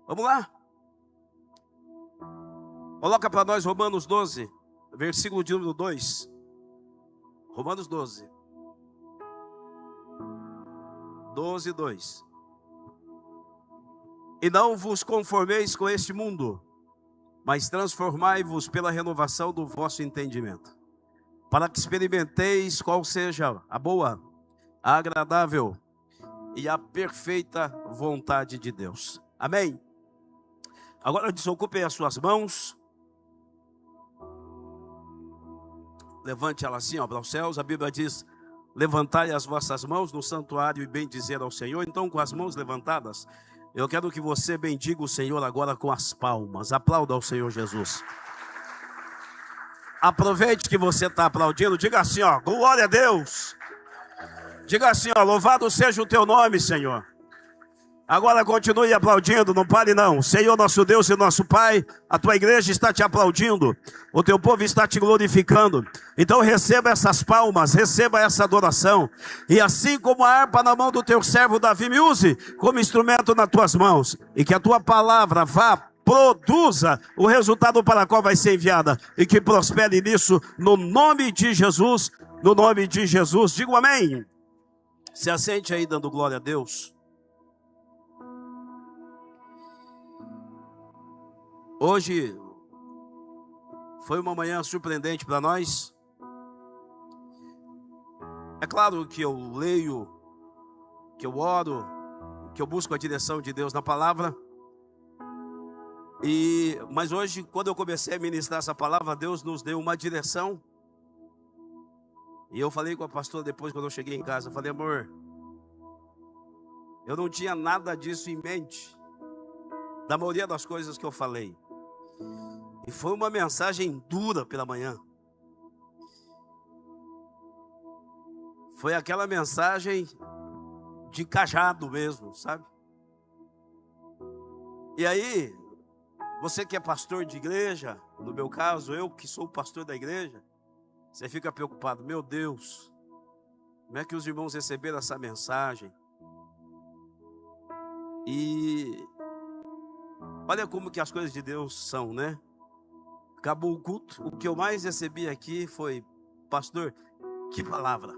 Vamos lá? Coloca para nós Romanos 12, versículo de número 2. Romanos 12. 12, 2. E não vos conformeis com este mundo, mas transformai-vos pela renovação do vosso entendimento, para que experimenteis qual seja a boa, a agradável e a perfeita vontade de Deus. Amém? Agora desocupem as suas mãos. Levante ela assim, para os céus. A Bíblia diz: levantai as vossas mãos no santuário e bendizer ao Senhor. Então, com as mãos levantadas, eu quero que você bendiga o Senhor agora com as palmas. Aplauda ao Senhor Jesus. Aproveite que você está aplaudindo. Diga assim, ó: glória a Deus. Diga assim, ó: louvado seja o teu nome, Senhor. Agora continue aplaudindo, não pare não. Senhor nosso Deus e nosso Pai, a tua igreja está te aplaudindo, o teu povo está te glorificando. Então receba essas palmas, receba essa adoração. E assim como a harpa na mão do teu servo Davi, me use como instrumento nas tuas mãos. E que a tua palavra produza o resultado para o qual vai ser enviada. E que prospere nisso, no nome de Jesus. No nome de Jesus, digo amém. Se assente aí dando glória a Deus. Hoje foi uma manhã surpreendente para nós. É claro que eu leio, que eu oro, que eu busco a direção de Deus na palavra. Mas hoje, quando eu comecei a ministrar essa palavra, Deus nos deu uma direção. E eu falei com a pastora depois, quando eu cheguei em casa, eu falei: amor, eu não tinha nada disso em mente, da maioria das coisas que eu falei. E foi uma mensagem dura pela manhã. Foi aquela mensagem de cajado mesmo, sabe? E aí, você que é pastor de igreja, no meu caso, eu que sou o pastor da igreja, você fica preocupado: meu Deus, como é que os irmãos receberam essa mensagem? E olha como que as coisas de Deus são, né? Acabou o culto, o que eu mais recebi aqui foi: pastor, que palavra.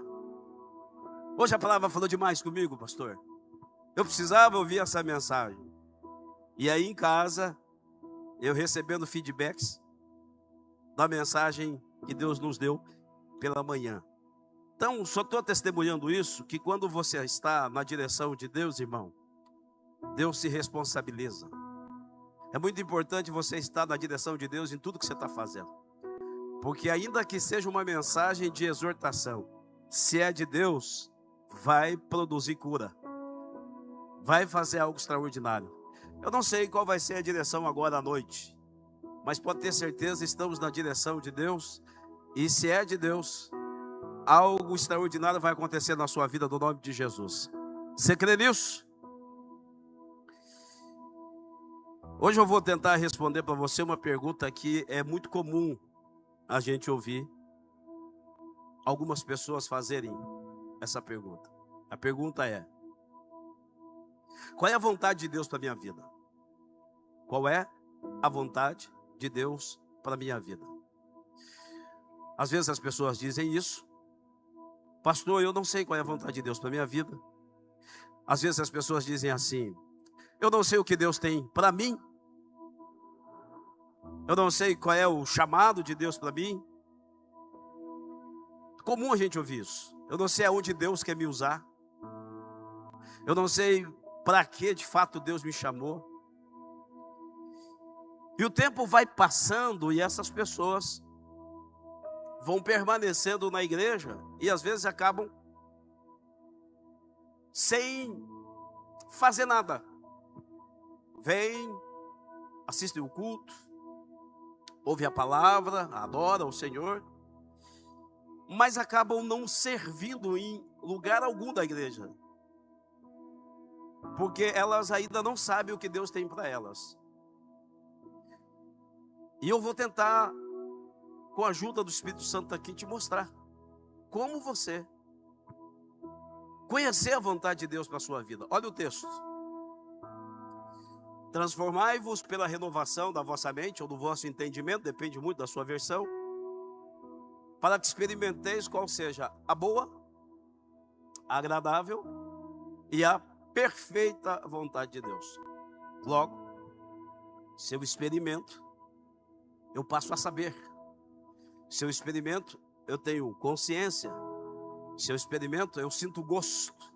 Hoje a palavra falou demais comigo, pastor. Eu precisava ouvir essa mensagem. E aí em casa, eu recebendo feedbacks da mensagem que Deus nos deu pela manhã. Então, só estou testemunhando isso, que quando você está na direção de Deus, irmão, Deus se responsabiliza. É muito importante você estar na direção de Deus em tudo que você está fazendo. Porque ainda que seja uma mensagem de exortação, se é de Deus, vai produzir cura. Vai fazer algo extraordinário. Eu não sei qual vai ser a direção agora à noite, mas pode ter certeza, estamos na direção de Deus. E se é de Deus, algo extraordinário vai acontecer na sua vida, no nome de Jesus. Você crê nisso? Hoje eu vou tentar responder para você uma pergunta que é muito comum a gente ouvir algumas pessoas fazerem essa pergunta. A pergunta é: qual é a vontade de Deus para a minha vida? Qual é a vontade de Deus para a minha vida? Às vezes as pessoas dizem isso: pastor, eu não sei qual é a vontade de Deus para a minha vida. Às vezes as pessoas dizem assim: eu não sei o que Deus tem para mim. Eu não sei qual é o chamado de Deus para mim. Comum a gente ouvir isso. Eu não sei aonde Deus quer me usar. Eu não sei para que de fato Deus me chamou. E o tempo vai passando e essas pessoas vão permanecendo na igreja e às vezes acabam sem fazer nada. Vêm, assistem o culto, ouvem a palavra, adoram o Senhor, mas acabam não servindo em lugar algum da igreja, porque elas ainda não sabem o que Deus tem para elas. E eu vou tentar, com a ajuda do Espírito Santo aqui, te mostrar como você conhecer a vontade de Deus para a sua vida. Olha o texto. Transformai-vos pela renovação da vossa mente ou do vosso entendimento, depende muito da sua versão, para que experimenteis qual seja a boa, a agradável e a perfeita vontade de Deus. Logo, se eu experimento, eu passo a saber. Se eu experimento, eu tenho consciência. Se eu experimento, eu sinto gosto,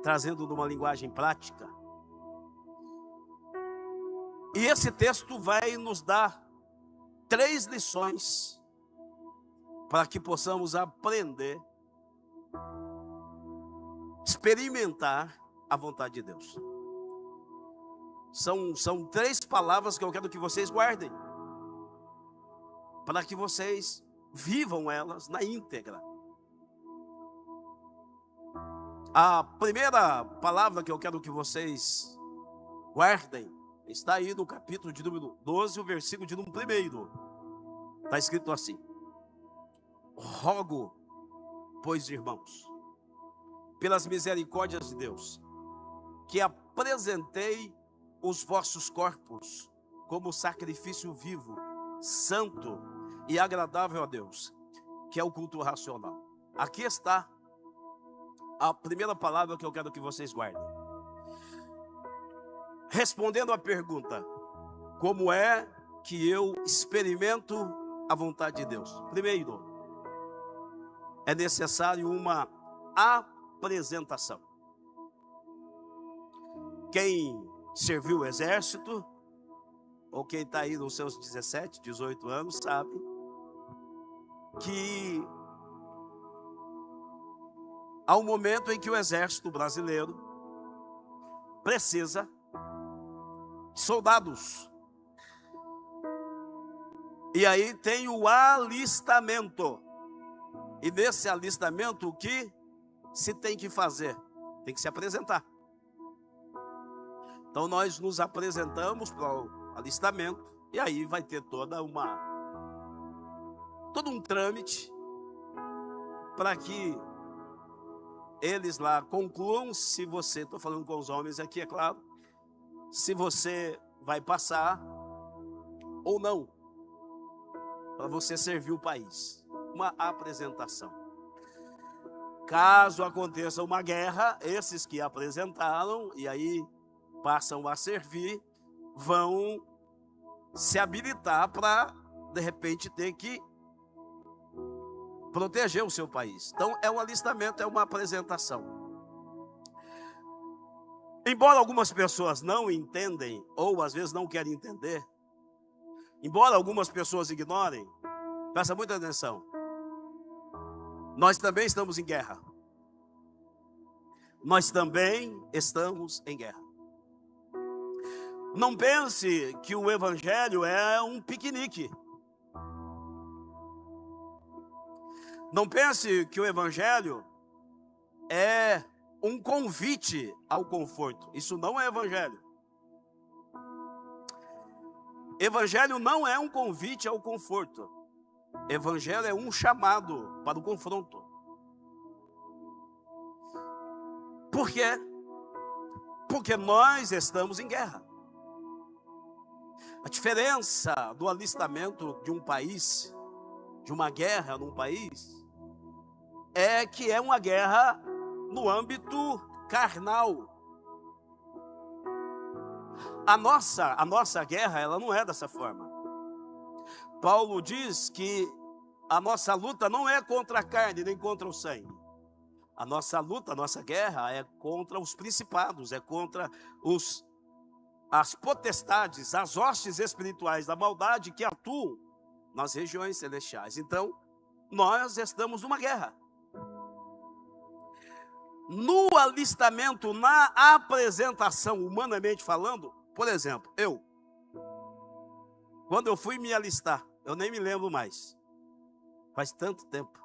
trazendo numa linguagem prática. E esse texto vai nos dar 3 lições para que possamos aprender, experimentar a vontade de Deus. São 3 palavras que eu quero que vocês guardem, para que vocês vivam elas na íntegra. A primeira palavra que eu quero que vocês guardem está aí no capítulo de número 12, o versículo de número 1. Está escrito assim: rogo, pois, irmãos, pelas misericórdias de Deus, que apresentei os vossos corpos como sacrifício vivo, santo e agradável a Deus, que é o culto racional. Aqui está a primeira palavra que eu quero que vocês guardem. Respondendo à pergunta, como é que eu experimento a vontade de Deus? Primeiro, é necessário uma apresentação. Quem serviu o exército, ou quem está aí nos seus 17, 18 anos, sabe que há um momento em que o exército brasileiro precisa de soldados. E aí tem o alistamento. E nesse alistamento, o que se tem que fazer? Tem que se apresentar. Então nós nos apresentamos para o alistamento, e aí vai ter todo um trâmite para que eles lá concluam se você, estou falando com os homens aqui, é claro, se você vai passar ou não, para você servir o país. Uma apresentação. Caso aconteça uma guerra, esses que apresentaram e aí passam a servir, vão se habilitar para, de repente, ter que proteger o seu país. Então, é um alistamento, é uma apresentação. Embora algumas pessoas não entendem, ou às vezes não querem entender, embora algumas pessoas ignorem, presta muita atenção, nós também estamos em guerra. Nós também estamos em guerra. Não pense que o evangelho é um piquenique. Não pense que o evangelho é um convite ao conforto. Isso não é evangelho. Evangelho não é um convite ao conforto. Evangelho é um chamado para o confronto. Por quê? Porque nós estamos em guerra. A diferença do alistamento de um país, de uma guerra num país, é que é uma guerra no âmbito carnal. A nossa guerra, ela não é dessa forma. Paulo diz que a nossa luta não é contra a carne, nem contra o sangue. A nossa luta, a nossa guerra é contra os principados, é contra as potestades, as hostes espirituais da maldade que atuam nas regiões celestiais. Então, nós estamos numa guerra. No alistamento, na apresentação, humanamente falando, por exemplo, quando eu fui me alistar, eu nem me lembro mais, faz tanto tempo,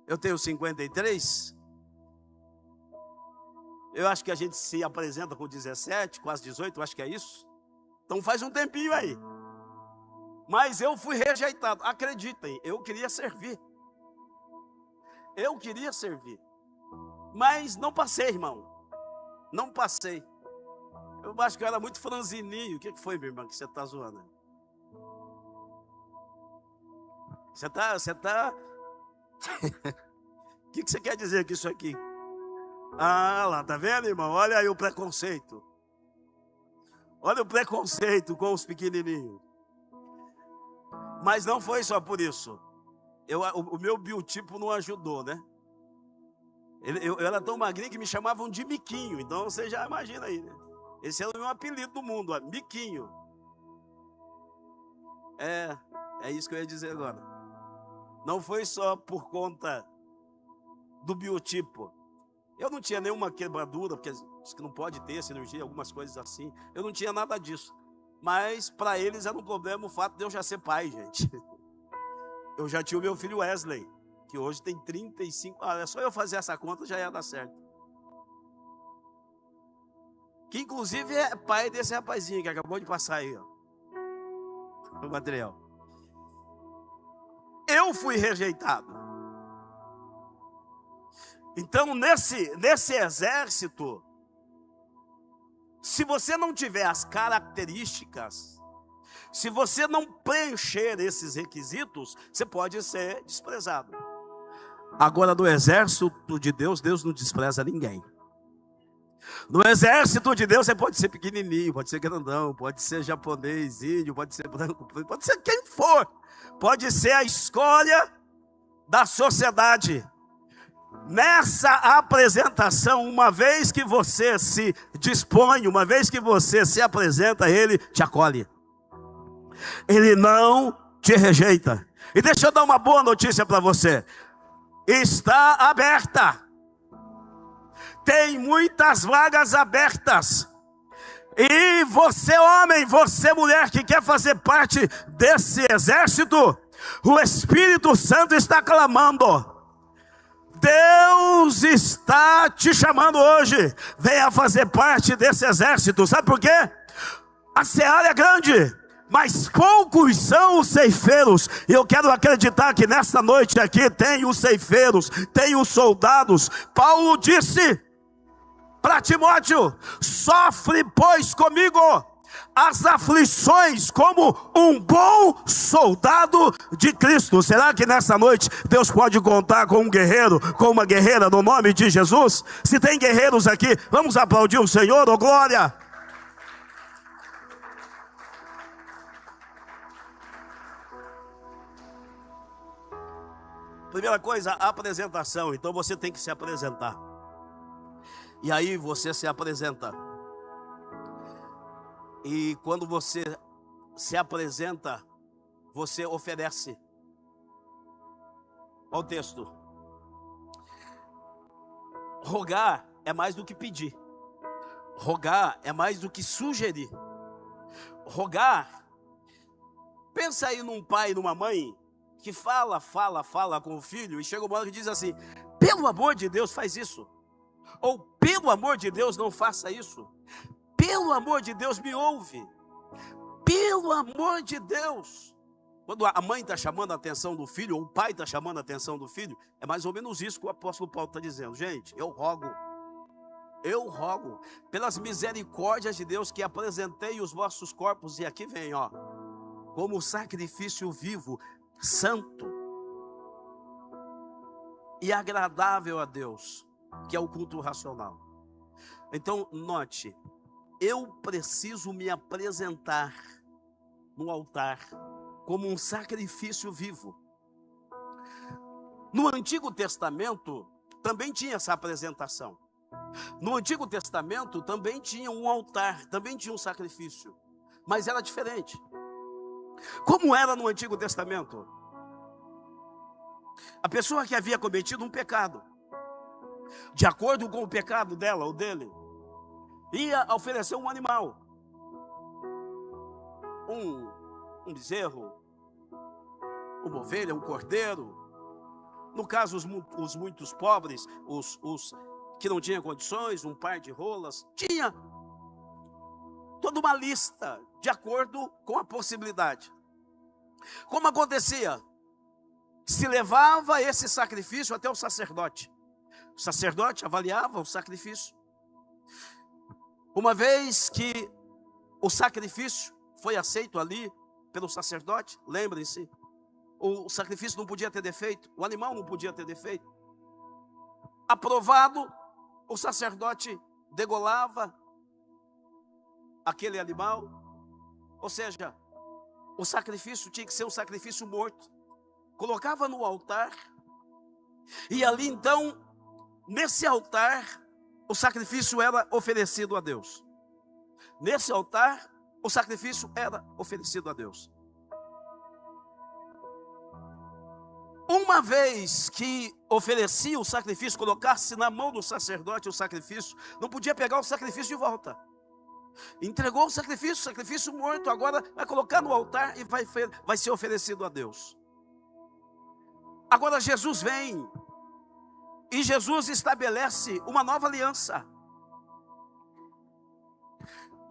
eu tenho 53, eu acho que a gente se apresenta com 17, quase 18, eu acho que é isso, então faz um tempinho aí, mas eu fui rejeitado, acreditem, eu queria servir, mas não passei, irmão, não passei. Eu acho que eu era muito franzininho. O que foi, minha irmã, que você está zoando? Você tá... O que você quer dizer com isso aqui? Ah, lá, tá vendo, irmão? Olha aí o preconceito. Olha o preconceito com os pequenininhos. Mas não foi só por isso. O meu biotipo não ajudou, né? Eu era tão magrinho que me chamavam de Miquinho. Então você já imagina aí, né? Esse era o meu apelido do mundo, ó, Miquinho. É isso que eu ia dizer agora. Não foi só por conta do biotipo. Eu não tinha nenhuma quebradura, porque diz que não pode ter cirurgia, algumas coisas assim. Eu não tinha nada disso. Mas para eles era um problema o fato de eu já ser pai, gente. Eu já tinha o meu filho Wesley, que hoje tem 35. É só eu fazer essa conta já ia dar certo. Que inclusive é pai desse rapazinho que acabou de passar aí, ó. O material. Eu fui rejeitado. Então, nesse exército, se você não tiver as características, se você não preencher esses requisitos, você pode ser desprezado. Agora, no exército de Deus, Deus não despreza ninguém. No exército de Deus, você pode ser pequenininho, pode ser grandão, pode ser japonês, índio, pode ser branco, pode ser quem for. Pode ser a escolha da sociedade. Nessa apresentação, uma vez que você se dispõe, uma vez que você se apresenta, Ele te acolhe. Ele não te rejeita. E deixa eu dar uma boa notícia para você. Está aberta. Tem muitas vagas abertas. E você, homem, você, mulher, que quer fazer parte desse exército, o Espírito Santo está clamando. Deus está te chamando hoje. Venha fazer parte desse exército. Sabe por quê? A seara é grande, mas poucos são os ceifeiros. E eu quero acreditar que nesta noite aqui tem os ceifeiros, tem os soldados. Paulo disse para Timóteo: sofre, pois, comigo as aflições como um bom soldado de Cristo. Será que nessa noite Deus pode contar com um guerreiro, com uma guerreira no nome de Jesus? Se tem guerreiros aqui, vamos aplaudir o Senhor, oh glória! Primeira coisa, a apresentação. Então você tem que se apresentar. E aí você se apresenta. E quando você se apresenta, você oferece. Olha o texto. Rogar é mais do que pedir. Rogar é mais do que sugerir. Rogar, pensa aí num pai e numa mãe que fala com o filho e chega uma hora que diz assim: pelo amor de Deus, faz isso. Ou pelo amor de Deus, não faça isso. Pelo amor de Deus, me ouve. Pelo amor de Deus. Quando a mãe está chamando a atenção do filho, ou o pai está chamando a atenção do filho, é mais ou menos isso que o apóstolo Paulo está dizendo. Gente, eu rogo, pelas misericórdias de Deus, que apresentei os vossos corpos, e aqui vem, ó, como sacrifício vivo, santo e agradável a Deus, que é o culto racional. Então, note, eu preciso me apresentar no altar como um sacrifício vivo. No Antigo Testamento também tinha essa apresentação. No Antigo Testamento também tinha um altar, também tinha um sacrifício, mas era diferente. Como era no Antigo Testamento? A pessoa que havia cometido um pecado, de acordo com o pecado dela ou dele, ia oferecer um animal, um bezerro, uma ovelha, um cordeiro. No caso, os muitos pobres, os que não tinham condições, um par de rolas. Tinha toda uma lista de acordo com a possibilidade. Como acontecia? Se levava esse sacrifício até o sacerdote. O sacerdote avaliava o sacrifício. Uma vez que o sacrifício foi aceito ali pelo sacerdote, lembrem-se, o sacrifício não podia ter defeito, o animal não podia ter defeito. Aprovado, o sacerdote degolava aquele animal, ou seja, o sacrifício tinha que ser um sacrifício morto. Colocava no altar, e ali então, nesse altar, o sacrifício era oferecido a Deus. Nesse altar, o sacrifício era oferecido a Deus. Uma vez que oferecia o sacrifício, colocasse na mão do sacerdote o sacrifício, não podia pegar o sacrifício de volta. Entregou o sacrifício morto, agora vai colocar no altar e vai ser oferecido a Deus. Agora Jesus vem e Jesus estabelece uma nova aliança.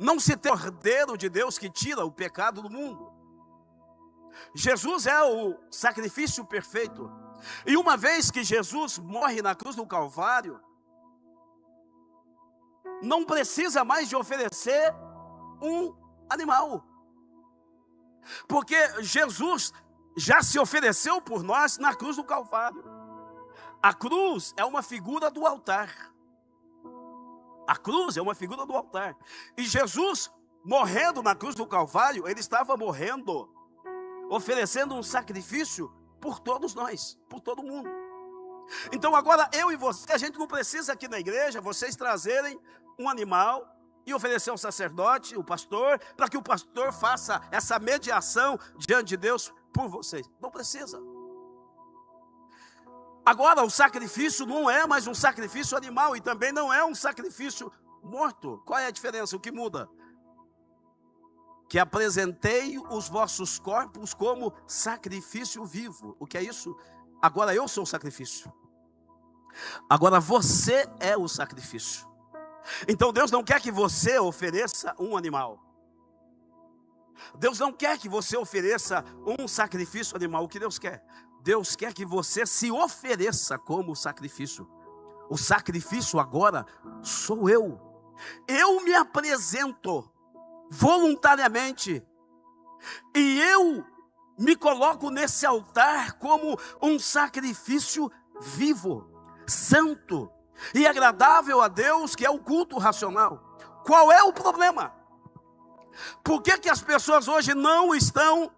Não se tem o Cordeiro de Deus que tira o pecado do mundo. Jesus é o sacrifício perfeito. E uma vez que Jesus morre na cruz do Calvário, não precisa mais de oferecer um animal, porque Jesus já se ofereceu por nós na cruz do Calvário. A cruz é uma figura do altar. A cruz é uma figura do altar. E Jesus, morrendo na cruz do Calvário, ele estava morrendo, oferecendo um sacrifício por todos nós, por todo mundo. Então agora eu e você, a gente não precisa aqui na igreja, vocês trazerem um animal e oferecer ao sacerdote, o pastor, para que o pastor faça essa mediação diante de Deus por vocês. Não precisa. Agora o sacrifício não é mais um sacrifício animal e também não é um sacrifício morto. Qual é a diferença? O que muda? Que apresentei os vossos corpos como sacrifício vivo. O que é isso? Agora eu sou o sacrifício. Agora você é o sacrifício. Então Deus não quer que você ofereça um animal. Deus não quer que você ofereça um sacrifício animal. O que Deus quer? Deus quer que você se ofereça como sacrifício. O sacrifício agora sou eu. Eu me apresento voluntariamente. E eu me coloco nesse altar como um sacrifício vivo, santo e agradável a Deus, que é o culto racional. Qual é o problema? Por que as pessoas hoje não estão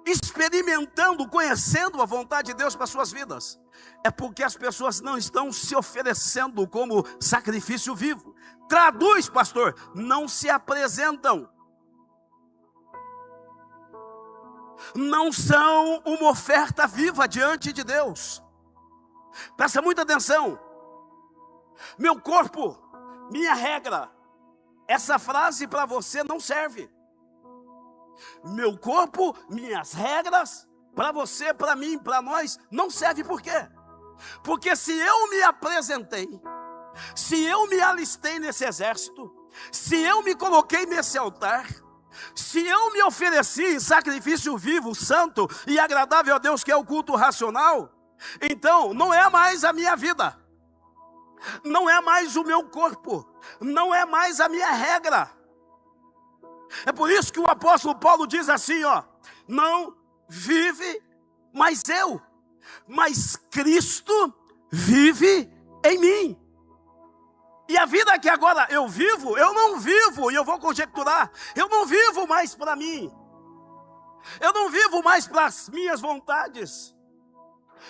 experimentando, conhecendo a vontade de Deus para suas vidas? É porque as pessoas não estão se oferecendo como sacrifício vivo. Traduz, pastor, não se apresentam. Não são uma oferta viva diante de Deus. Presta muita atenção. Meu corpo, minha regra. Essa frase para você não serve. Meu corpo, minhas regras, para você, para mim, para nós, não serve. Por quê? Porque se eu me apresentei, se eu me alistei nesse exército, se eu me coloquei nesse altar, se eu me ofereci em sacrifício vivo, santo e agradável a Deus, que é o culto racional, então não é mais a minha vida, não é mais o meu corpo, não é mais a minha regra. É por isso que o apóstolo Paulo diz assim, ó: não vive mais eu, mas Cristo vive em mim. E a vida que agora eu vivo, eu não vivo, e eu vou conjecturar, eu não vivo mais para mim, eu não vivo mais para as minhas vontades,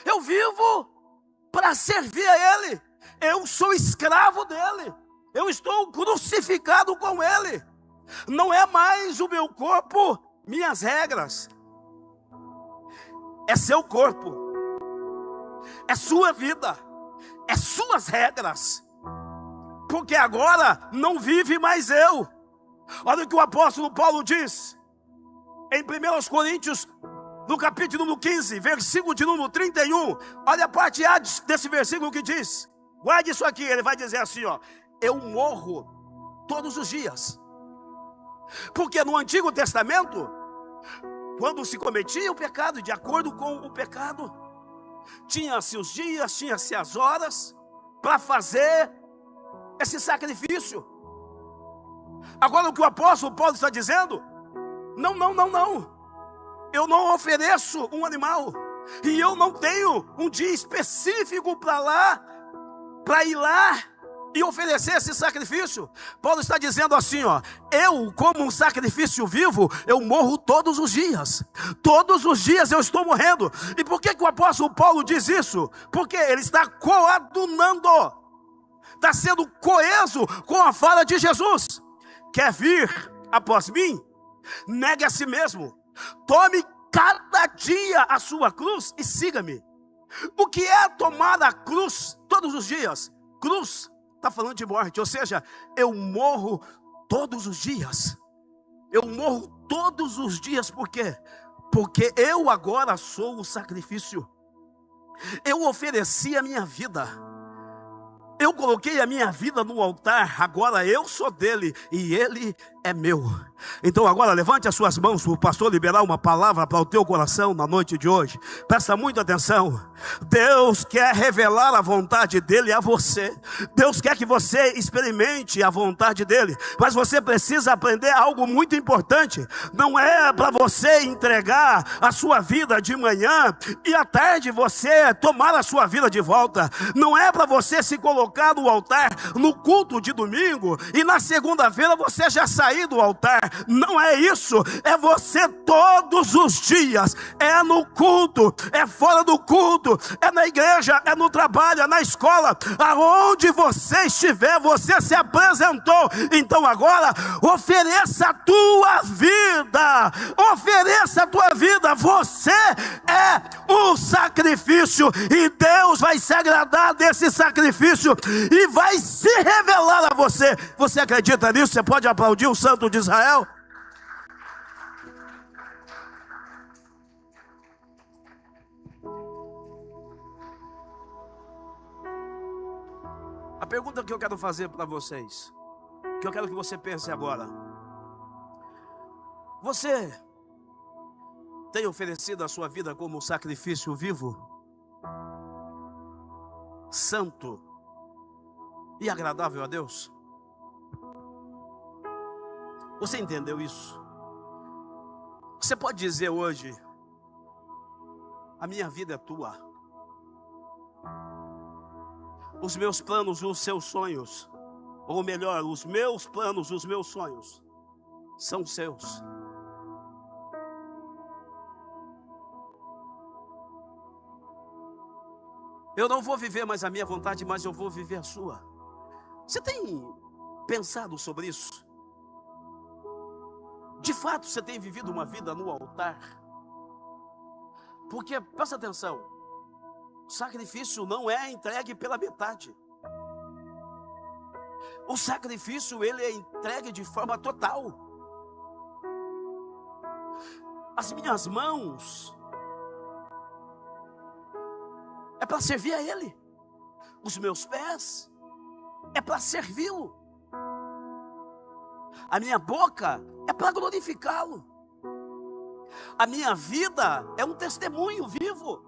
eu vivo para servir a Ele. Eu sou escravo dele, eu estou crucificado com Ele. Não é mais o meu corpo, minhas regras. É seu corpo, é sua vida, é suas regras. Porque agora não vive mais eu. Olha o que o apóstolo Paulo diz em 1 Coríntios, no capítulo número 15, versículo de número 31. Olha a parte A desse versículo que diz, guarde isso aqui, ele vai dizer assim, ó: eu morro todos os dias. Porque no Antigo Testamento, quando se cometia o pecado, de acordo com o pecado, tinha-se os dias, tinha-se as horas para fazer esse sacrifício. Agora o que o apóstolo Paulo está dizendo, não, eu não ofereço um animal, e eu não tenho um dia específico para ir lá e oferecer esse sacrifício. Paulo está dizendo assim, ó: eu, como um sacrifício vivo, eu morro todos os dias eu estou morrendo. E por que o apóstolo Paulo diz isso? Porque ele está coadunando, está sendo coeso com a fala de Jesus. Quer vir após mim? Negue a si mesmo, tome cada dia a sua cruz e siga-me. O que é tomar a cruz todos os dias? Cruz está falando de morte, ou seja, eu morro todos os dias. Eu morro todos os dias, por quê? Porque eu agora sou o sacrifício. Eu ofereci a minha vida, eu coloquei a minha vida no altar, agora eu sou dele e ele é meu. Então agora levante as suas mãos para o pastor liberar uma palavra para o teu coração na noite de hoje. Presta muita atenção. Deus quer revelar a vontade dele a você. Deus quer que você experimente a vontade dele, mas você precisa aprender algo muito importante. Não é para você entregar a sua vida de manhã e à tarde você tomar a sua vida de volta. Não é para você se colocar no altar no culto de domingo e na segunda-feira você já sair do altar. Não é isso, é você todos os dias, é no culto, é fora do culto, é na igreja, é no trabalho, é na escola, aonde você estiver, você se apresentou. Então agora ofereça a tua vida, você é o sacrifício, e Deus vai se agradar desse sacrifício e vai se revelar a você. Você acredita nisso? Você pode aplaudir o Santo de Israel? A pergunta que eu quero fazer para vocês, que eu quero que você pense agora: você tem oferecido a sua vida como sacrifício vivo, santo e agradável a Deus? Você entendeu isso? Você pode dizer hoje: a minha vida é tua, os meus planos, os seus sonhos, ou melhor, os meus planos, os meus sonhos são seus. Eu não vou viver mais a minha vontade, mas eu vou viver a sua. Você tem pensado sobre isso? De fato, você tem vivido uma vida no altar? Porque, presta atenção, o sacrifício não é entregue pela metade. O sacrifício, ele é entregue de forma total. As minhas mãos é para servir a Ele. Os meus pés é para servi-lo. A minha boca é para glorificá-lo. A minha vida é um testemunho vivo.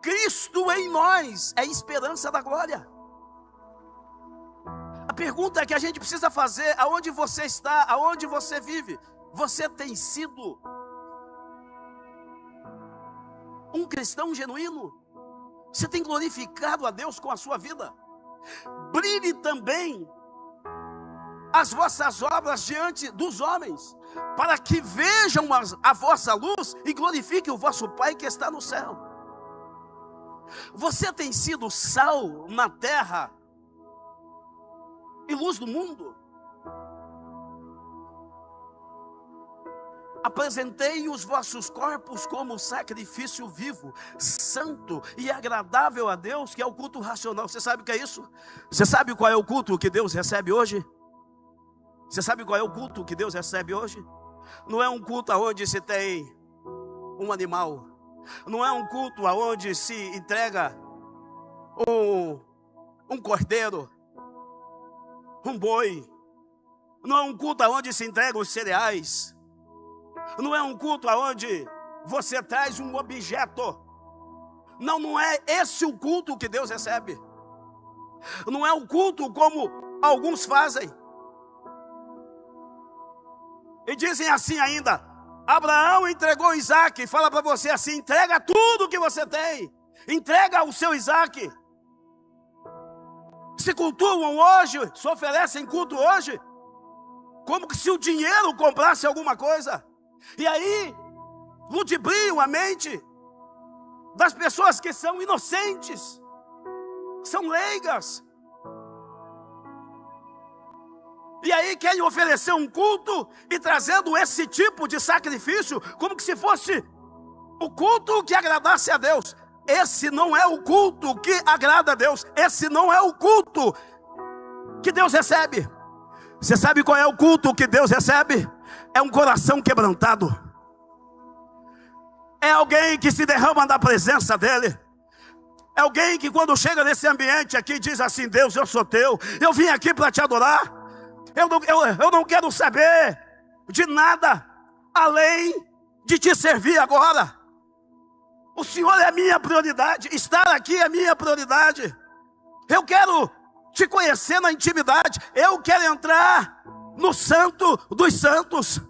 Cristo em nós é a esperança da glória. A pergunta que a gente precisa fazer: aonde você está, aonde você vive, você tem sido um cristão genuíno? Você tem glorificado a Deus com a sua vida? Brilhe também as vossas obras diante dos homens, para que vejam a vossa luz e glorifiquem o vosso Pai que está no céu. Você tem sido sal na terra e luz do mundo. Apresentei os vossos corpos como sacrifício vivo, santo e agradável a Deus, que é o culto racional. Você sabe o que é isso? Você sabe qual é o culto que Deus recebe hoje? Você sabe qual é o culto que Deus recebe hoje? Não é um culto onde se tem um animal. Não é um culto onde se entrega um cordeiro, um boi. Não é um culto onde se entregam os cereais. Não é um culto onde você traz um objeto. Não é esse o culto que Deus recebe. Não é um culto como alguns fazem. E dizem assim ainda: Abraão entregou Isaac. Fala para você assim: entrega tudo que você tem, entrega o seu Isaac. Se cultuam hoje, se oferecem culto hoje, como que se o dinheiro comprasse alguma coisa. E aí, ludibriam a mente das pessoas que são inocentes, são leigas. E aí querem oferecer um culto e trazendo esse tipo de sacrifício, como que se fosse o culto que agradasse a Deus. Esse não é o culto que agrada a Deus. Esse não é o culto que Deus recebe. Você sabe qual é o culto que Deus recebe? É um coração quebrantado. É alguém que se derrama na presença dEle. É alguém que quando chega nesse ambiente aqui diz assim: Deus, eu sou teu, eu vim aqui para te adorar. Eu não quero saber de nada além de te servir agora. O Senhor é a minha prioridade, estar aqui é a minha prioridade. Eu quero te conhecer na intimidade, eu quero entrar no santo dos santos.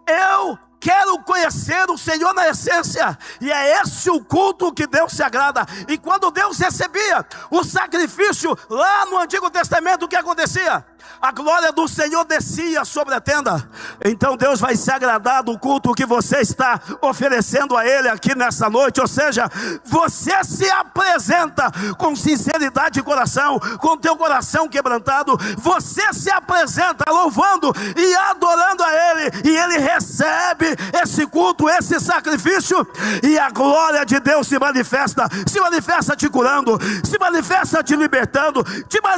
Eu quero conhecer o Senhor na essência. E é esse o culto que Deus se agrada. E quando Deus recebia o sacrifício lá no Antigo Testamento, o que acontecia? A glória do Senhor descia sobre a tenda. Então Deus vai se agradar do culto que você está oferecendo a Ele aqui nessa noite. Ou seja, você se apresenta com sinceridade de coração, com teu coração quebrantado. Você se apresenta louvando e adorando a Ele, e Ele recebe esse culto, esse sacrifício, e a glória de Deus se manifesta te curando, se manifesta te libertando,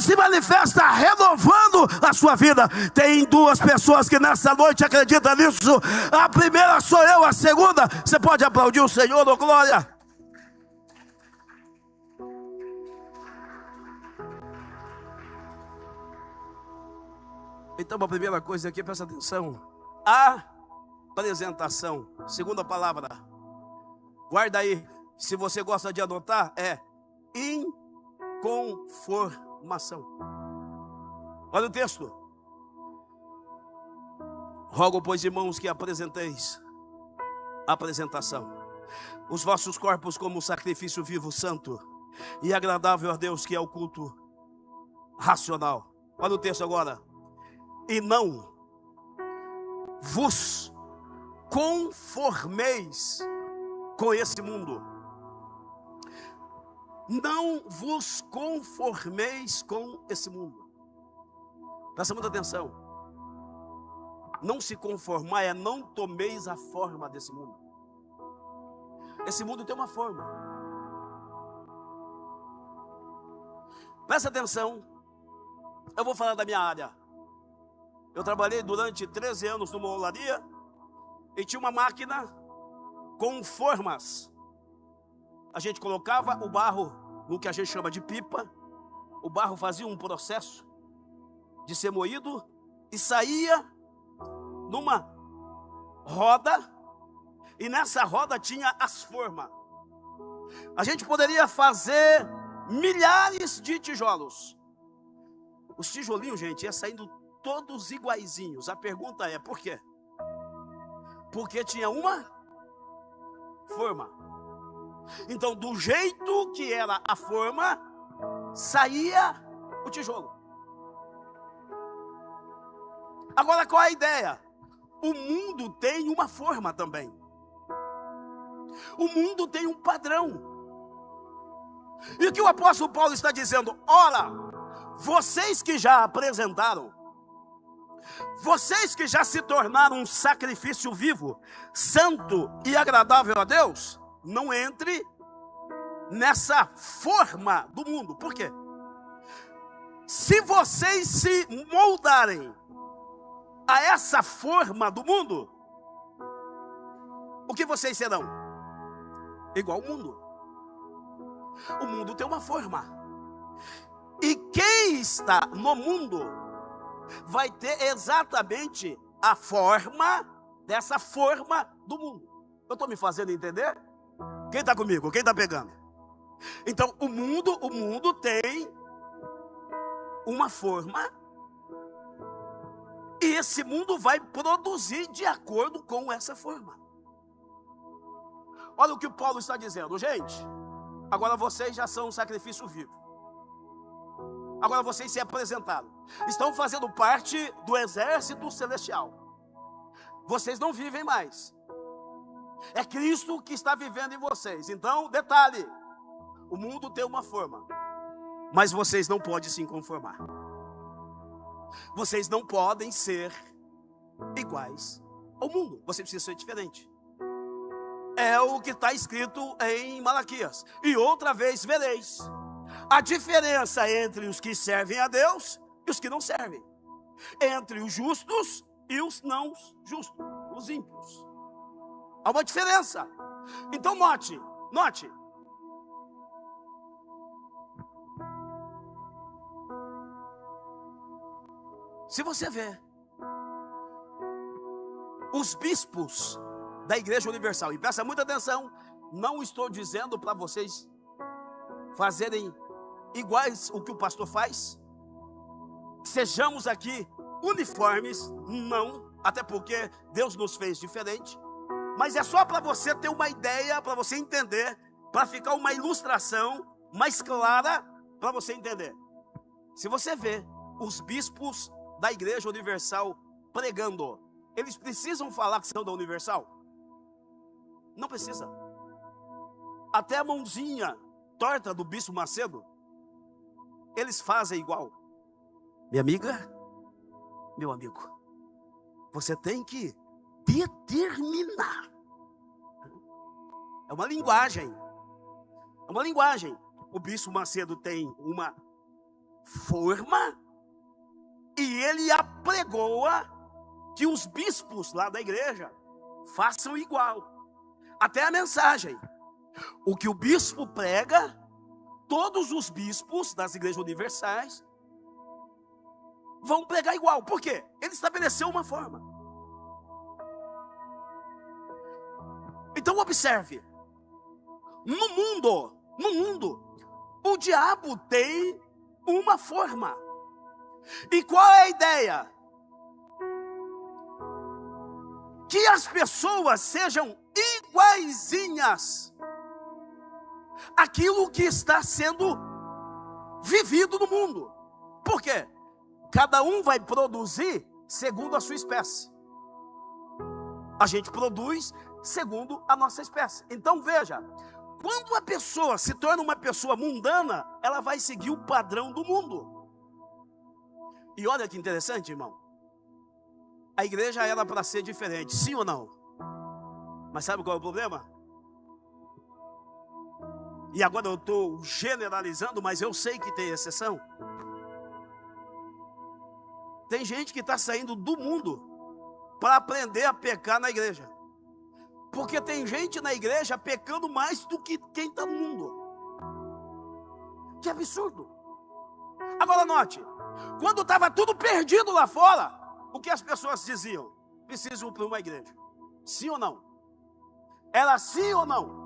se manifesta renovando a sua vida. Tem duas pessoas que nessa noite acreditam nisso. A primeira sou eu, a segunda, você pode aplaudir o Senhor, oh glória. Então a primeira coisa aqui, presta atenção: apresentação. Segunda palavra, guarda aí, se você gosta de anotar, é inconformação. Olha o texto: rogo, pois, irmãos, que apresenteis apresentação os vossos corpos como sacrifício vivo, santo e agradável a Deus, que é o culto racional. Olha o texto agora: e não vos conformeis com esse mundo. Não vos conformeis com esse mundo. Presta muita atenção. Não se conformar é não tomeis a forma desse mundo. Esse mundo tem uma forma. Presta atenção. Eu vou falar da minha área. Eu trabalhei durante 13 anos numa olaria e tinha uma máquina com formas. A gente colocava o barro no que a gente chama de pipa. O barro fazia um processo de ser moído e saía numa roda, e nessa roda tinha as formas. A gente poderia fazer milhares de tijolos. Os tijolinhos, gente, ia saindo todos iguaizinhos. A pergunta é: por quê? Porque tinha uma forma. Então, do jeito que era a forma, saía o tijolo. Agora, qual é a ideia? O mundo tem uma forma também. O mundo tem um padrão. E o que o apóstolo Paulo está dizendo? Ora, vocês que já apresentaram, vocês que já se tornaram um sacrifício vivo, santo e agradável a Deus, não entre nessa forma do mundo. Por quê? Se vocês se moldarem a essa forma do mundo, o que vocês serão? Igual ao mundo. O mundo tem uma forma. E quem está no mundo vai ter exatamente a forma dessa forma do mundo. Eu estou me fazendo entender? Quem está comigo? Quem está pegando? Então, o mundo tem uma forma, e E esse mundo vai produzir de acordo com essa forma. Olha o que o Paulo está dizendo, gente. Agora vocês já são um sacrifício vivo. Agora vocês se apresentaram. Estão fazendo parte do exército celestial. Vocês não vivem mais. É Cristo que está vivendo em vocês. Então, detalhe. O mundo tem uma forma. Mas vocês não podem se conformar. Vocês não podem ser iguais ao mundo. Você precisa ser diferente. É o que está escrito em Malaquias. E outra vez vereis a diferença entre os que servem a Deus e os que não servem. Entre os justos e os não justos, os ímpios. Há uma diferença. Então note. Se você vê os bispos da Igreja Universal, e presta muita atenção, não estou dizendo para vocês fazerem iguais o que o pastor faz, sejamos aqui uniformes, não, até porque Deus nos fez diferente, mas é só para você ter uma ideia, para você entender, para ficar uma ilustração mais clara para você entender. Se você vê os bispos da Igreja Universal pregando, eles precisam falar que são da Universal? Não precisa. Até a mãozinha torta do Bispo Macedo, eles fazem igual. Minha amiga, meu amigo, você tem que determinar. É uma linguagem. É uma linguagem. O Bispo Macedo tem uma forma e ele apregoa que os bispos lá da igreja façam igual. Até a mensagem. O que o bispo prega, todos os bispos das igrejas universais vão pregar igual. Por quê? Ele estabeleceu uma forma. Então observe. No mundo, o diabo tem uma forma. E qual é a ideia? Que as pessoas sejam iguaizinhas àquilo que está sendo vivido no mundo. Por quê? Cada um vai produzir segundo a sua espécie. A gente produz segundo a nossa espécie. Então veja, quando a pessoa se torna uma pessoa mundana, ela vai seguir o padrão do mundo. E olha que interessante, irmão. A igreja era para ser diferente, sim ou não? Mas sabe qual é o problema? E agora eu estou generalizando, mas eu sei que tem exceção. Tem gente que está saindo do mundo para aprender a pecar na igreja. Porque tem gente na igreja pecando mais do que quem está no mundo. Que absurdo. Agora note, quando estava tudo perdido lá fora, o que as pessoas diziam? Preciso ir para uma igreja. Sim ou não? Era sim ou não?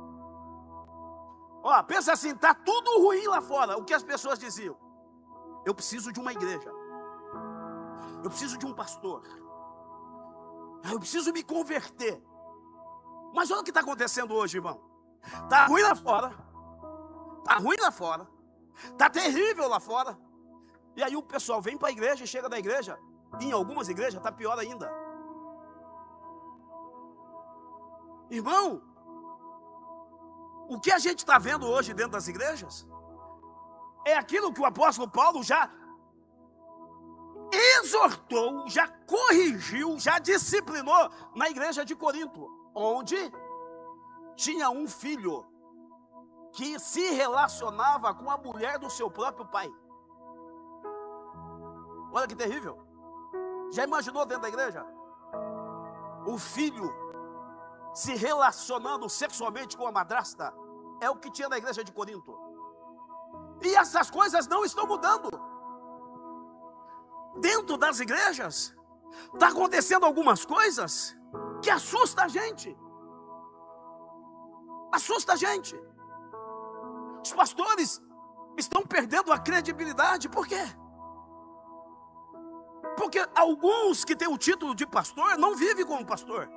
Ó, pensa assim, está tudo ruim lá fora. O que as pessoas diziam? Eu preciso de uma igreja. Eu preciso de um pastor. Eu preciso me converter. Mas olha o que está acontecendo hoje, irmão. Está ruim lá fora. Está ruim lá fora. Está terrível lá fora. E aí o pessoal vem para a igreja e chega da igreja. E em algumas igrejas está pior ainda. Irmão, o que a gente está vendo hoje dentro das igrejas é aquilo que o apóstolo Paulo já exortou, já corrigiu, já disciplinou na igreja de Corinto, onde tinha um filho que se relacionava com a mulher do seu próprio pai. Olha que terrível. Já imaginou dentro da igreja? O filho se relacionando sexualmente com a madrasta. É o que tinha na igreja de Corinto. E essas coisas não estão mudando. Dentro das igrejas está acontecendo algumas coisas que assusta a gente. Assusta a gente. Os pastores estão perdendo a credibilidade. Por quê? Porque alguns que têm o título de pastor não vivem como pastor.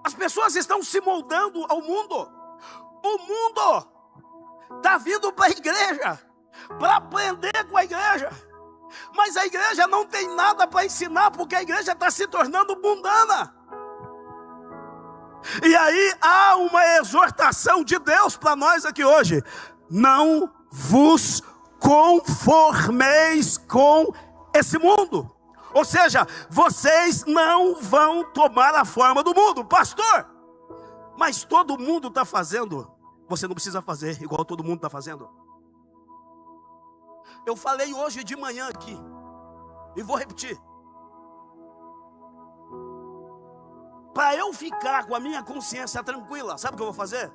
As pessoas estão se moldando ao mundo. O mundo está vindo para a igreja, para aprender com a igreja. Mas a igreja não tem nada para ensinar, porque a igreja está se tornando mundana. E aí há uma exortação de Deus para nós aqui hoje: não vos conformeis com esse mundo. Ou seja, vocês não vão tomar a forma do mundo. Pastor, mas todo mundo está fazendo. Você não precisa fazer igual todo mundo está fazendo. Eu falei hoje de manhã aqui, e vou repetir. Para eu ficar com a minha consciência tranquila, sabe o que eu vou fazer?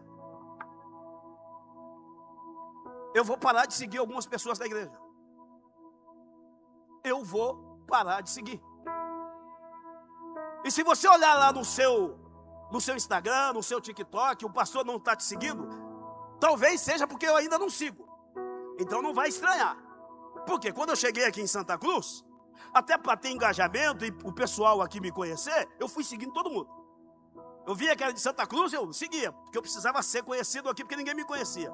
Eu vou parar de seguir algumas pessoas da igreja. Eu vou parar de seguir. E se você olhar lá no seu Instagram, no seu TikTok, o pastor não está te seguindo, talvez seja porque eu ainda não sigo. Então não vai estranhar. Porque quando eu cheguei aqui em Santa Cruz, até para ter engajamento e o pessoal aqui me conhecer, eu fui seguindo todo mundo. Eu via que era de Santa Cruz, eu seguia, porque eu precisava ser conhecido aqui, porque ninguém me conhecia.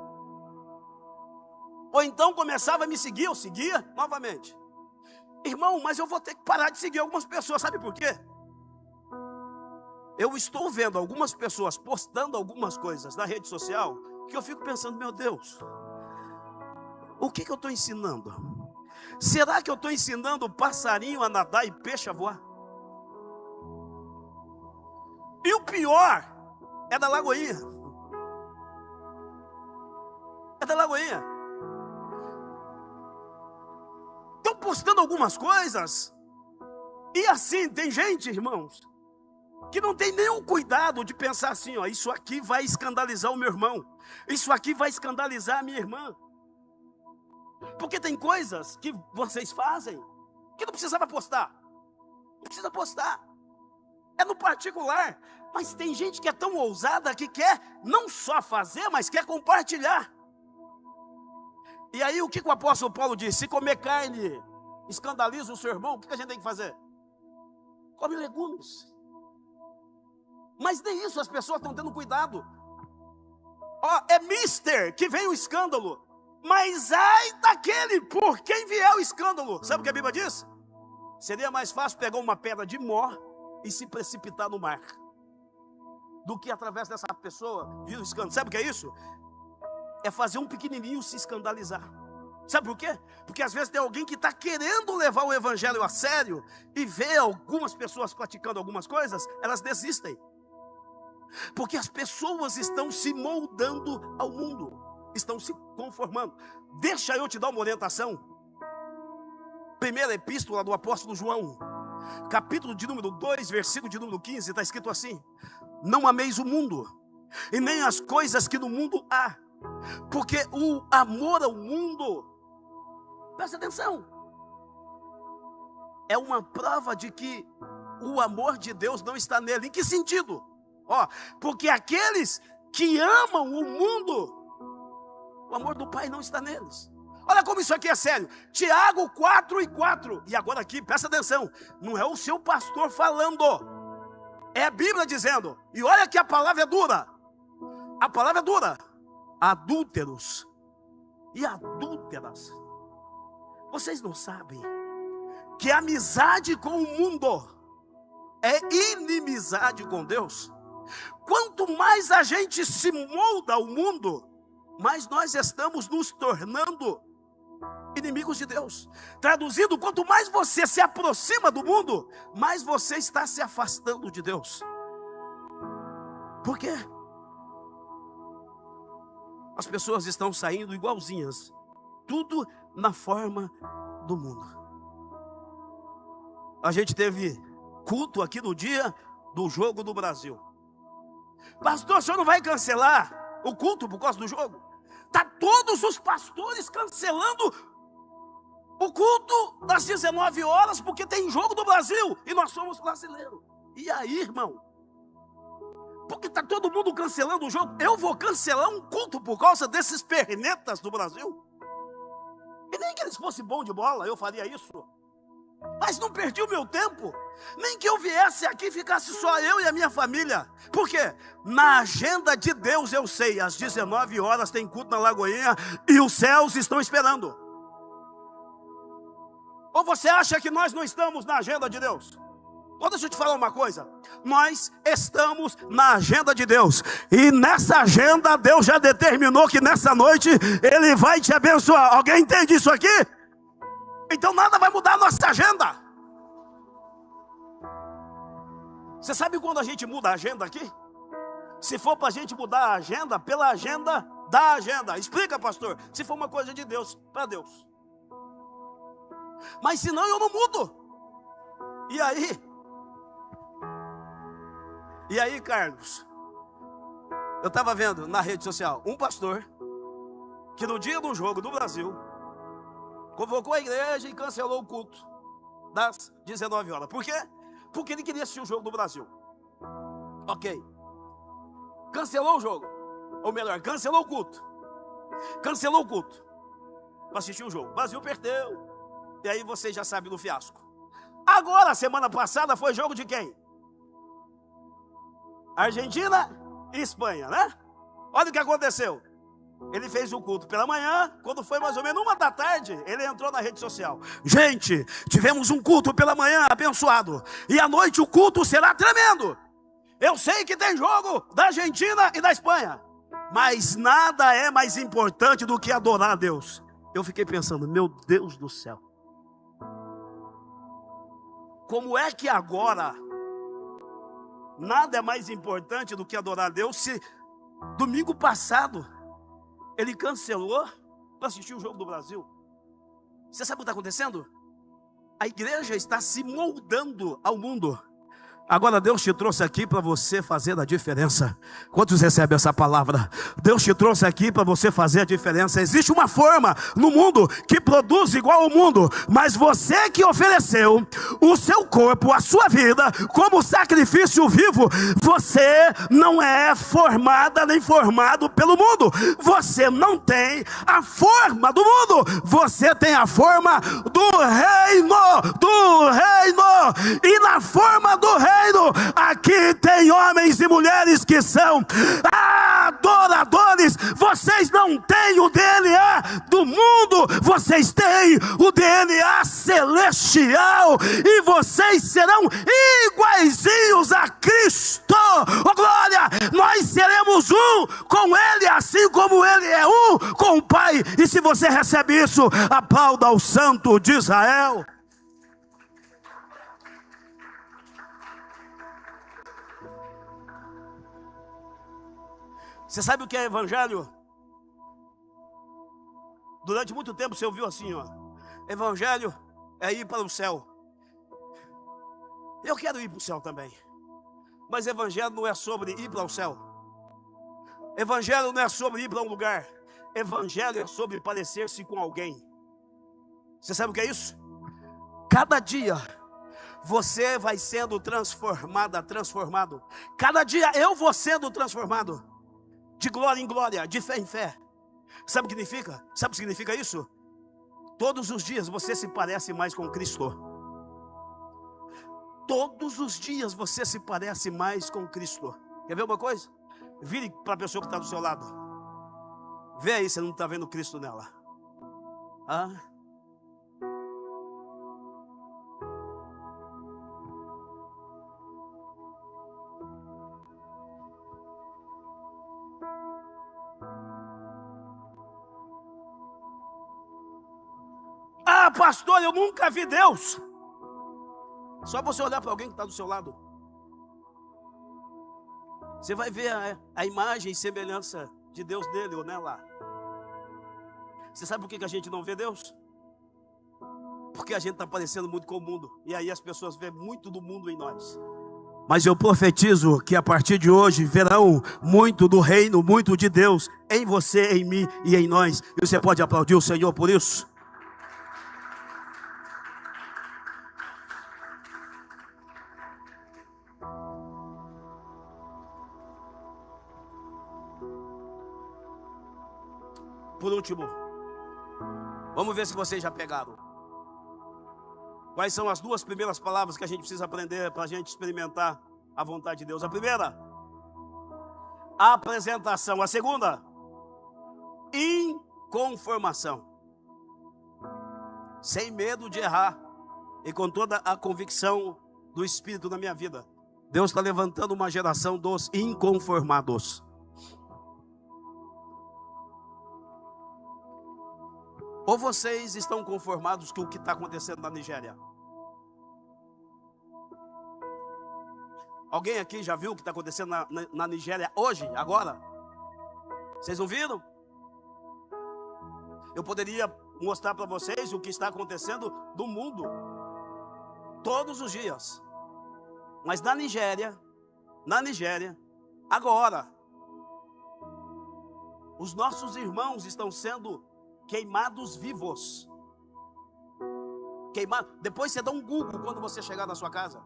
Ou então começava a me seguir, eu seguia novamente. Irmão, mas eu vou ter que parar de seguir algumas pessoas, sabe por quê? Eu estou vendo algumas pessoas postando algumas coisas na rede social, que eu fico pensando, meu Deus, o que eu estou ensinando? Será que eu estou ensinando passarinho a nadar e peixe a voar? E o pior é da Lagoinha. É da Lagoinha. Estão postando algumas coisas. E assim, tem gente, irmãos, que não tem nenhum cuidado de pensar assim, ó, isso aqui vai escandalizar o meu irmão. Isso aqui vai escandalizar a minha irmã. Porque tem coisas que vocês fazem que não precisava postar. Não precisa postar. É no particular. Mas tem gente que é tão ousada que quer não só fazer, mas quer compartilhar. E aí o que o apóstolo Paulo diz? Se comer carne escandaliza o seu irmão, o que a gente tem que fazer? Come legumes. Mas nem isso as pessoas estão tendo cuidado. Ó, é mister que vem o escândalo. Mas ai daquele por quem vier o escândalo. Sabe o que a Bíblia diz? Seria mais fácil pegar uma pedra de mó e se precipitar no mar, do que através dessa pessoa vir o escândalo. Sabe o que é isso? É fazer um pequenininho se escandalizar. Sabe por quê? Porque às vezes tem alguém que está querendo levar o evangelho a sério e vê algumas pessoas praticando algumas coisas, elas desistem. Porque as pessoas estão se moldando ao mundo, estão se conformando. Deixa eu te dar uma orientação. Primeira epístola do apóstolo João, capítulo de número 2, versículo de número 15, está escrito assim: não ameis o mundo, e nem as coisas que no mundo há, porque o amor ao mundo, presta atenção, é uma prova de que o amor de Deus não está nele. Em que sentido? Ó, porque aqueles que amam o mundo, o amor do Pai não está neles. Olha como isso aqui é sério. Tiago 4:4. E agora aqui, presta atenção, não é o seu pastor falando, é a Bíblia dizendo. E olha que a palavra é dura. A palavra é dura. Adúlteros e adúlteras, vocês não sabem que a amizade com o mundo é inimizade com Deus? Quanto mais a gente se molda ao mundo, mais nós estamos nos tornando inimigos de Deus. Traduzindo, quanto mais você se aproxima do mundo, mais você está se afastando de Deus. Por quê? As pessoas estão saindo igualzinhas, tudo na forma do mundo. A gente teve culto aqui no dia do jogo do Brasil. Pastor, o senhor não vai cancelar o culto por causa do jogo? Está todos os pastores cancelando o culto das 19 horas porque tem jogo do Brasil e nós somos brasileiros. E aí, irmão? Porque está todo mundo cancelando o jogo. Eu vou cancelar um culto por causa desses pernetas do Brasil? E nem que eles fossem bons de bola, eu faria isso. mas não perdi o meu tempo. Nem que eu viesse aqui e ficasse só eu e a minha família. Por quê? Na agenda de Deus eu sei, às 19 horas tem culto na Lagoinha e os céus estão esperando. Ou você acha que nós não estamos na agenda de Deus? Então deixa eu te falar uma coisa. Nós estamos na agenda de Deus. E nessa agenda Deus já determinou que nessa noite Ele vai te abençoar. Alguém entende isso aqui? Então nada vai mudar a nossa agenda. Você sabe quando a gente muda a agenda aqui? Se for para a gente mudar a agenda, pela agenda da agenda. Explica, pastor. Se for uma coisa de Deus, para Deus. Mas senão eu não mudo. E aí, Carlos? Eu estava vendo na rede social um pastor que no dia do jogo do Brasil convocou a igreja e cancelou o culto das 19 horas. Por quê? Porque ele queria assistir o jogo do Brasil. Ok. Cancelou o jogo. Ou melhor, cancelou o culto. Cancelou o culto para assistir o jogo. O Brasil perdeu. E aí você já sabe do fiasco. Agora, semana passada, foi jogo de quem? Argentina e Espanha, né? Olha o que aconteceu. Ele fez o culto pela manhã. Quando foi mais ou menos 1h da tarde, ele entrou na rede social. Gente, tivemos um culto pela manhã abençoado. E à noite o culto será tremendo. Eu sei que tem jogo da Argentina e da Espanha. Mas nada é mais importante do que adorar a Deus. Eu fiquei pensando, meu Deus do céu. Como é que agora nada é mais importante do que adorar a Deus, se domingo passado ele cancelou para assistir o jogo do Brasil? Você sabe o que está acontecendo? A igreja está se moldando ao mundo. Agora Deus te trouxe aqui para você fazer a diferença. Quantos recebem essa palavra? Deus te trouxe aqui para você fazer a diferença. Existe uma forma no mundo que produz igual ao mundo, mas você que ofereceu o seu corpo, a sua vida como sacrifício vivo, você não é formada nem formado pelo mundo. Você não tem a forma do mundo. Você tem a forma do reino. E na forma do reino, aqui tem homens e mulheres que são adoradores. Vocês não têm o DNA do mundo, vocês têm o DNA celestial, e vocês serão iguaizinhos a Cristo. Oh glória, nós seremos um com Ele, assim como Ele é um com o Pai. E se você recebe isso, aplauda ao Santo de Israel. Você sabe o que é evangelho? Durante muito tempo você ouviu assim, ó. Evangelho é ir para o céu. Eu quero ir para o céu também. Mas evangelho não é sobre ir para o céu. Evangelho não é sobre ir para um lugar. Evangelho é sobre parecer-se com alguém. Você sabe o que é isso? Cada dia você vai sendo transformado. Cada dia eu vou sendo transformado. De glória em glória, de fé em fé. Sabe o que significa? Sabe o que significa isso? Todos os dias você se parece mais com Cristo. Todos os dias você se parece mais com Cristo. Quer ver uma coisa? Vire para a pessoa que está do seu lado. Vê aí se não está vendo Cristo nela. Pastor, eu nunca vi Deus. Só você olhar para alguém que está do seu lado, você vai ver a imagem e semelhança de Deus nele ou nela. Você sabe por que a gente não vê Deus? Porque a gente está parecendo muito com o mundo. E aí as pessoas veem muito do mundo em nós. Mas eu profetizo que a partir de hoje verão muito do reino, muito de Deus em você, em mim e em nós. E você pode aplaudir o Senhor por isso? Por último, vamos ver se vocês já pegaram. Quais são as duas primeiras palavras que a gente precisa aprender para a gente experimentar a vontade de Deus? A primeira, apresentação. A segunda, inconformação. Sem medo de errar e com toda a convicção do Espírito na minha vida, Deus está levantando uma geração dos inconformados. Ou vocês estão conformados com o que está acontecendo na Nigéria? Alguém aqui já viu o que está acontecendo na Nigéria hoje, agora? Vocês não viram? Eu poderia mostrar para vocês o que está acontecendo no mundo, todos os dias. Mas na Nigéria, agora, os nossos irmãos estão sendo queimados vivos. Depois você dá um Google quando você chegar na sua casa.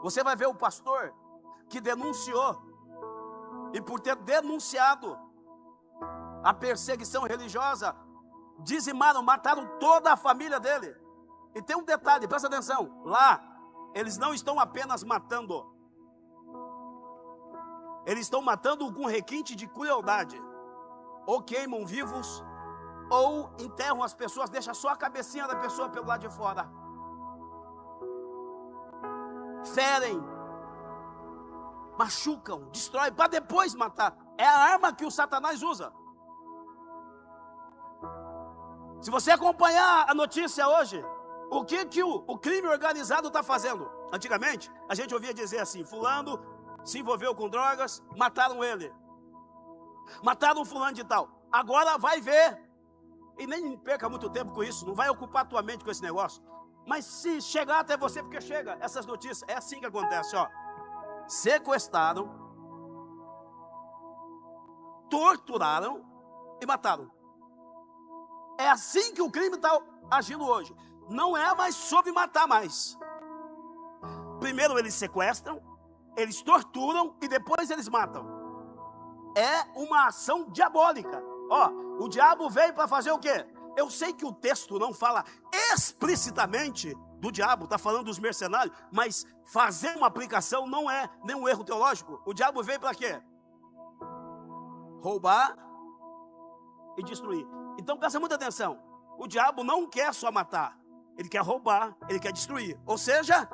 Você vai ver o pastor que denunciou, e por ter denunciado a perseguição religiosa, dizimaram, mataram toda a família dele. E tem um detalhe, presta atenção, lá eles não estão apenas matando, eles estão matando com requinte de crueldade. Ou queimam vivos, ou enterram as pessoas, deixa só a cabecinha da pessoa pelo lado de fora. Ferem, machucam, destroem, para depois matar. É a arma que o Satanás usa. Se você acompanhar a notícia hoje, o que o crime organizado está fazendo? Antigamente, a gente ouvia dizer assim, fulano se envolveu com drogas, mataram ele. Mataram fulano de tal. Agora vai ver, e nem perca muito tempo com isso, não vai ocupar a tua mente com esse negócio. Mas se chegar até você, porque chega essas notícias, é assim que acontece, ó. Sequestraram, torturaram e mataram. É assim que o crime está agindo hoje. Não é mais sobre matar mais. Primeiro eles sequestram, eles torturam e depois eles matam. É uma ação diabólica. Ó, o diabo veio para fazer o quê? Eu sei que o texto não fala explicitamente do diabo, está falando dos mercenários, mas fazer uma aplicação não é nenhum erro teológico. O diabo veio para quê? Roubar e destruir. Então presta muita atenção. O diabo não quer só matar, ele quer roubar, ele quer destruir. Ou seja,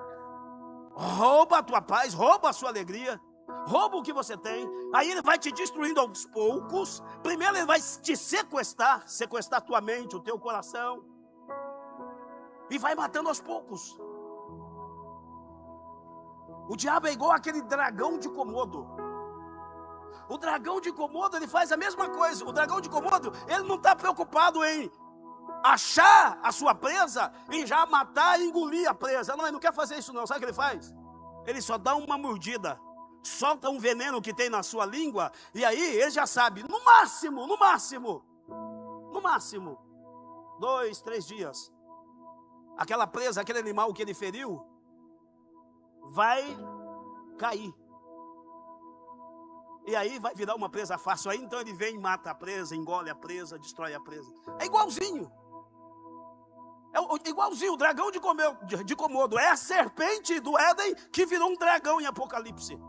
rouba a tua paz, rouba a sua alegria, rouba o que você tem. Aí ele vai te destruindo aos poucos. Primeiro ele vai te sequestrar a tua mente, o teu coração, e vai matando aos poucos. O diabo é igual aquele dragão de Komodo. O dragão de Komodo, ele faz a mesma coisa. O dragão de Komodo, ele não está preocupado em achar a sua presa, em já matar e engolir a presa. Não, ele não quer fazer isso não. Sabe o que ele faz? Ele só dá uma mordida, solta um veneno que tem na sua língua, e aí ele já sabe, no máximo 2, 3 dias, aquela presa, aquele animal que ele feriu, vai cair. E aí vai virar uma presa fácil. Aí então ele vem, mata a presa, engole a presa, destrói a presa. É igualzinho. É igualzinho o dragão de Komodo. É a serpente do Éden que virou um dragão em Apocalipse.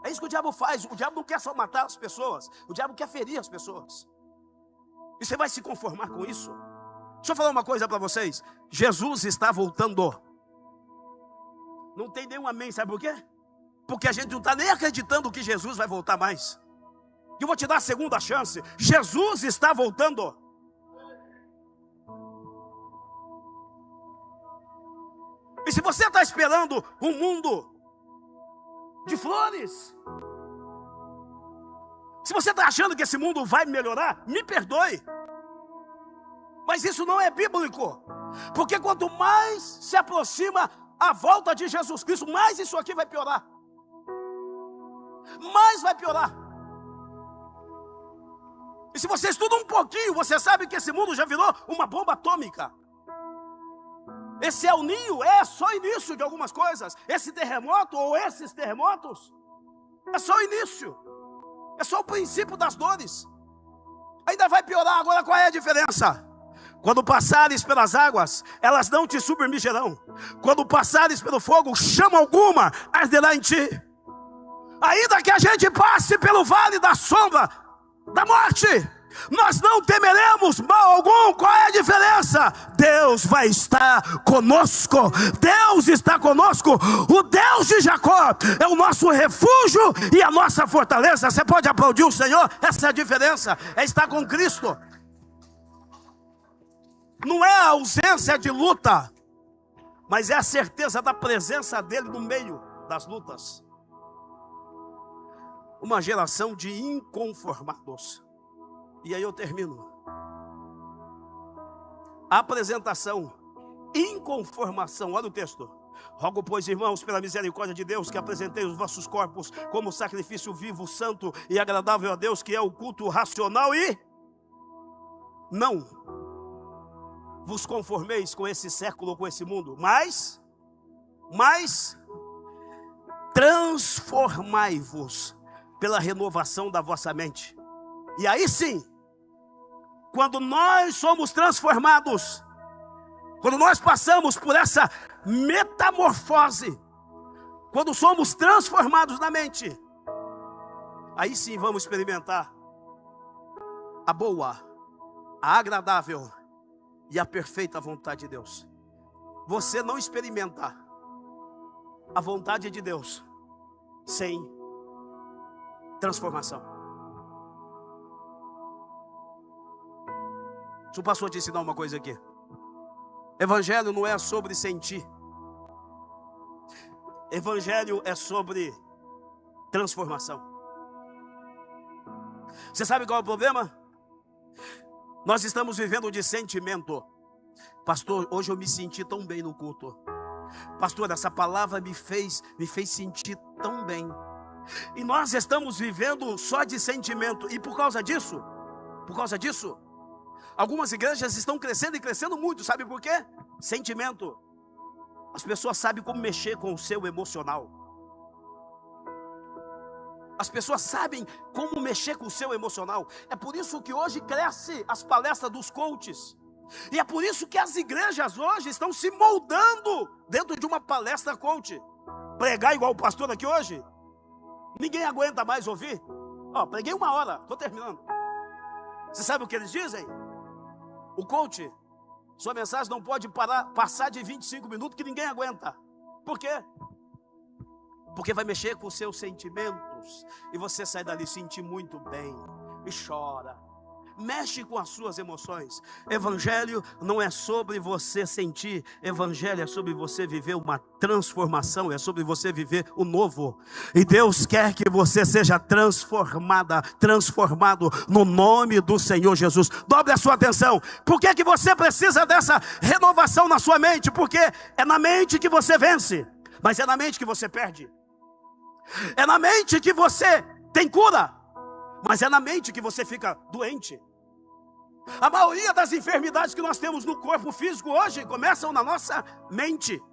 É isso que o diabo faz. O diabo não quer só matar as pessoas, o diabo quer ferir as pessoas. E você vai se conformar com isso? Deixa eu falar uma coisa para vocês. Jesus está voltando. Não tem nenhum amém, sabe por quê? Porque a gente não está nem acreditando que Jesus vai voltar mais. Eu vou te dar a segunda chance. Jesus está voltando. E se você está esperando um mundo de flores, se você está achando que esse mundo vai melhorar, me perdoe, mas isso não é bíblico. Porque quanto mais se aproxima a volta de Jesus Cristo, mais isso aqui vai piorar. Mais vai piorar. E se você estuda um pouquinho, você sabe que esse mundo já virou uma bomba atômica. Esse é o ninho, é só o início de algumas coisas. Esse terremoto ou esses terremotos é só o início. É só o princípio das dores. Ainda vai piorar. Agora qual é a diferença? Quando passares pelas águas, elas não te submergirão. Quando passares pelo fogo, chama alguma arderá em ti. Ainda que a gente passe pelo vale da sombra da morte, nós não temeremos mal algum. Qual é a diferença? Deus vai estar conosco. Deus está conosco. O Deus de Jacó é o nosso refúgio e a nossa fortaleza. Você pode aplaudir o Senhor? Essa é a diferença, é estar com Cristo. Não é a ausência de luta, mas é a certeza da presença dele no meio das lutas. Uma geração de inconformados. E aí eu termino. Apresentação, inconformação. Olha o texto. Rogo, pois, irmãos, pela misericórdia de Deus, que apresentei os vossos corpos como sacrifício vivo, santo e agradável a Deus, que é o culto racional, e não vos conformeis com esse século, com esse mundo, mas transformai-vos pela renovação da vossa mente. E aí sim, quando nós somos transformados, quando nós passamos por essa metamorfose, quando somos transformados na mente, aí sim vamos experimentar a boa, a agradável e a perfeita vontade de Deus. Você não experimenta a vontade de Deus sem transformação. Deixa o pastor te ensinar uma coisa aqui. Evangelho não é sobre sentir. Evangelho é sobre transformação. Você sabe qual é o problema? Nós estamos vivendo de sentimento. Pastor, hoje eu me senti tão bem no culto. Pastor, essa palavra me fez sentir tão bem. E nós estamos vivendo só de sentimento. E por causa disso, algumas igrejas estão crescendo e crescendo muito. Sabe por quê? Sentimento. As pessoas sabem como mexer com o seu emocional. As pessoas sabem como mexer com o seu emocional. É por isso que hoje cresce as palestras dos coaches. E é por isso que as igrejas hoje estão se moldando dentro de uma palestra coach. Pregar igual o pastor aqui hoje, ninguém aguenta mais ouvir. Preguei 1 hora, estou terminando. Você sabe o que eles dizem? O coach, sua mensagem não pode passar de 25 minutos, que ninguém aguenta. Por quê? Porque vai mexer com os seus sentimentos. E você sai dali sentir muito bem. E chora. Mexe com as suas emoções. Evangelho não é sobre você sentir. Evangelho é sobre você viver uma transformação. É sobre você viver o novo. E Deus quer que você seja transformado no nome do Senhor Jesus. Dobre a sua atenção. Por que você precisa dessa renovação na sua mente? Porque é na mente que você vence, mas é na mente que você perde. É na mente que você tem cura, mas é na mente que você fica doente. A maioria das enfermidades que nós temos no corpo físico hoje começam na nossa mente.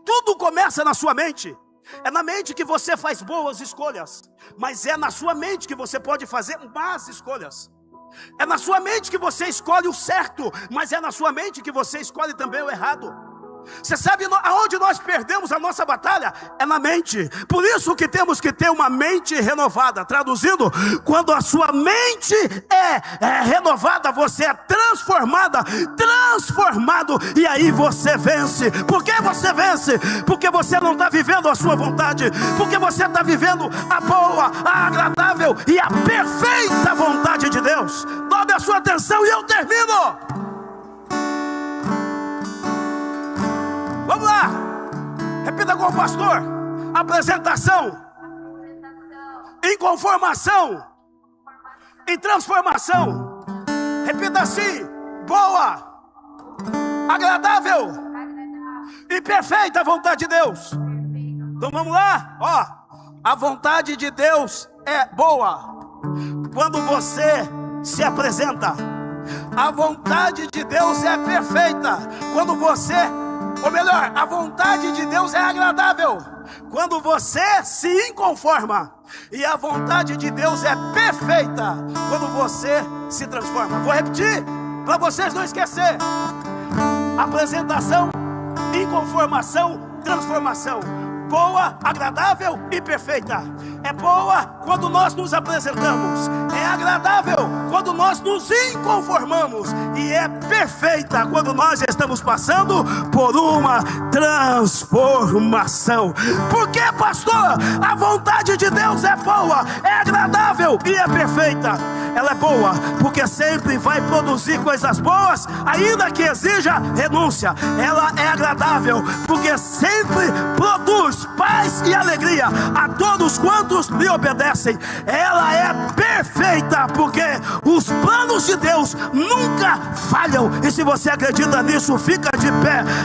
Tudo começa na sua mente. É na mente que você faz boas escolhas, mas é na sua mente que você pode fazer más escolhas. É na sua mente que você escolhe o certo, mas é na sua mente que você escolhe também o errado. Você sabe aonde nós perdemos a nossa batalha? É na mente. Por isso que temos que ter uma mente renovada. Traduzindo, quando a sua mente é renovada, você é transformado, e aí você vence. Por que você vence? Porque você não está vivendo a sua vontade, porque você está vivendo a boa, a agradável e a perfeita vontade de Deus. Dobre a sua atenção e eu termino. Vamos lá, repita com o pastor. Apresentação, inconformação e transformação. Repita assim: boa, agradável e perfeita vontade de Deus. Então vamos lá, a vontade de Deus é boa quando você se apresenta. A vontade de Deus é perfeita quando você, ou melhor, a vontade de Deus é agradável quando você se inconforma. E a vontade de Deus é perfeita quando você se transforma. Vou repetir: para vocês não esquecer. Apresentação, inconformação, transformação. Boa, agradável e perfeita. É boa quando nós nos apresentamos, é agradável quando nós nos inconformamos, e é perfeita quando nós estamos passando por uma transformação. Porque, pastor, a vontade de Deus é boa, é agradável e é perfeita. Ela é boa porque sempre vai produzir coisas boas, ainda que exija renúncia. Ela é agradável porque sempre produz paz e alegria a todos quantos lhe obedecem. Ela é perfeita porque os planos de Deus nunca falham. E se você acredita nisso, fica de pé.